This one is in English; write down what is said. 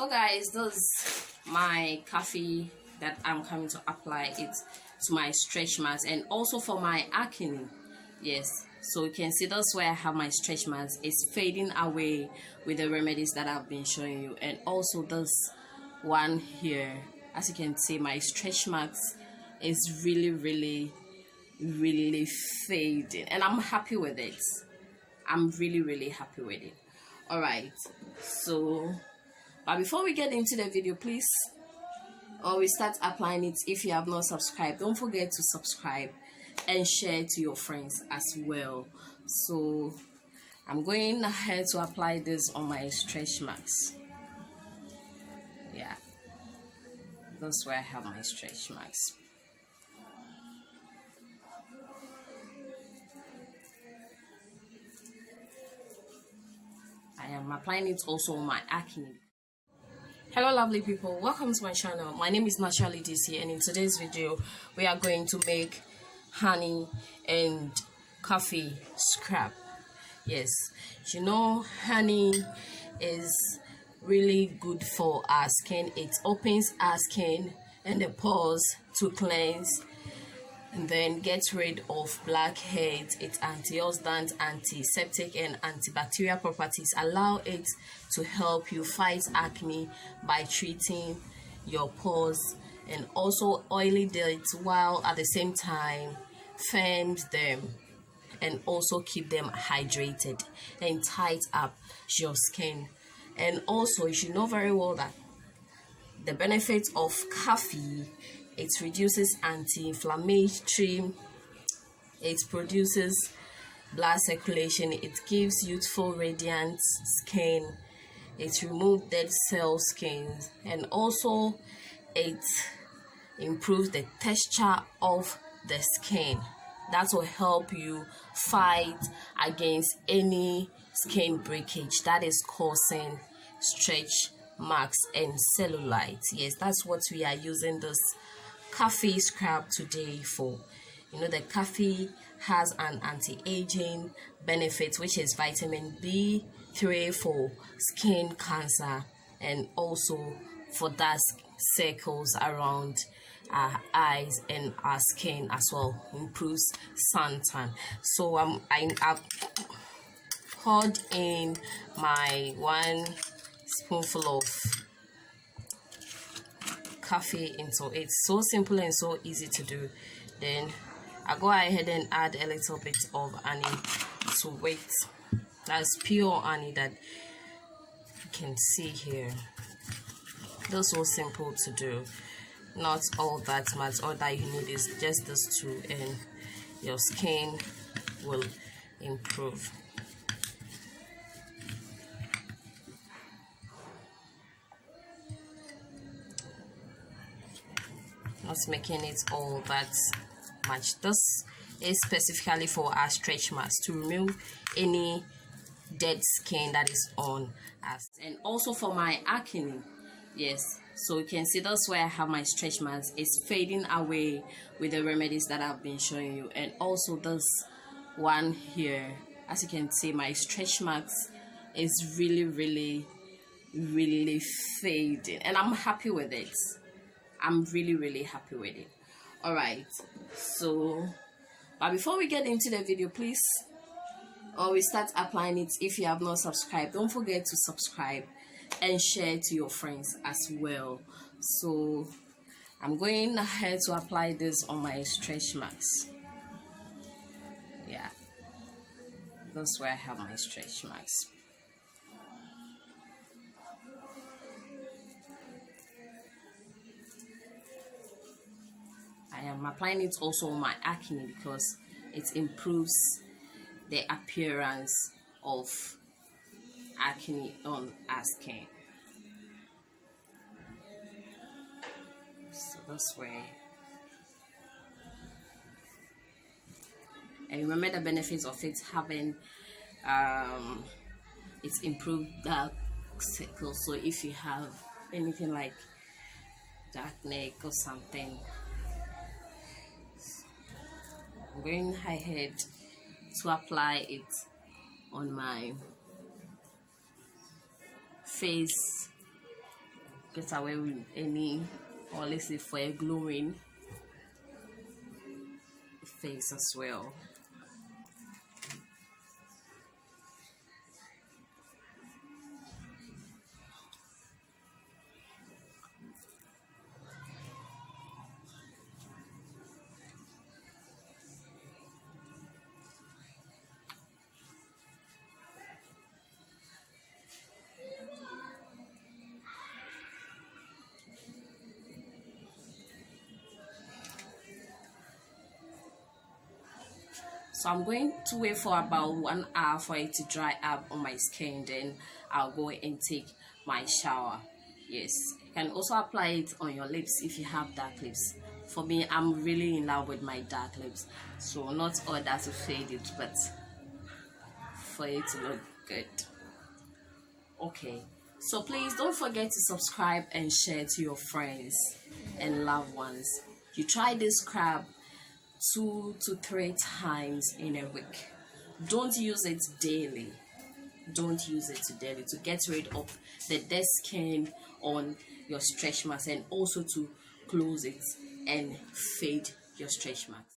So guys, this is my coffee that I'm coming to apply it to my stretch marks and also for my acne. Yes, so you can see that's where I have my stretch marks. It's fading away with the remedies that I've been showing you, and also this one here, as you can see, my stretch marks is really fading, and I'm happy with it. I'm really happy with it. All right, so but before we get into the video, please, or we start applying it, if you have not subscribed, don't forget to subscribe and share to your friends as well. So I'm going ahead to apply this on my stretch marks. Yeah, that's where I have my stretch marks. I am applying it also on my acne. Hello lovely people, welcome to my channel. My name is Naturally DC, and in today's video we are going to make honey and coffee scrub. Yes, you know, honey is really good for our skin. It opens our skin and the pores to cleanse and then get rid of blackheads. Its antioxidant, antiseptic and antibacterial properties allow it to help you fight acne by treating your pores and also oily dirt, while at the same time firms them and also keep them hydrated and tight up your skin. And also you should know very well that the benefits of coffee: it reduces anti-inflammatory, it produces blood circulation, it gives youthful radiant skin, it removes dead cell skin, and also it improves the texture of the skin. That will help you fight against any skin breakage that is causing stretch marks and cellulite. Yes, that's what we are using this coffee scrub today for. You know, the coffee has an anti-aging benefit, which is vitamin B3 for skin cancer and also for dark circles around our eyes and our skin as well. Improves suntan. So I've poured in my 1 spoonful of coffee into it. So simple and so easy to do. Then I go ahead and add a little bit of honey to it. That's pure honey that you can see here. That's so simple to do, not all that much. All that you need is just this two and your skin will improve. Not making it all that much. This is specifically for our stretch marks, to remove any dead skin that is on us, and also for my acne. Yes, so you can see that's where I have my stretch marks. It's fading away with the remedies that I've been showing you, and also this one here, as you can see, my stretch marks is really fading, and I'm happy with it. I'm really happy with it. All right, so but before we get into the video, please, or we start applying it, if you have not subscribed, don't forget to subscribe and share to your friends as well. So I'm going ahead to apply this on my stretch marks. Yeah, that's where I have my stretch marks. I am applying it also on my acne because it improves the appearance of acne on our skin. So that's where. And remember the benefits of it having it's improved dark circles. So if you have anything like dark neck or something, I'm going ahead to apply it on my face get away with any, or let's say for a glowing face as well. So I'm going to wait for about 1 hour for it to dry up on my skin, then I'll go and take my shower. Yes, you can also apply it on your lips if you have dark lips. For me, I'm really in love with my dark lips, so not all that to fade it, but for it to look good. Okay, so please don't forget to subscribe and share to your friends and loved ones. You try this scrub 2 to 3 times in a week. Don't use it daily. Don't use it daily to get rid of the dead skin on your stretch marks, and also to close it and fade your stretch marks.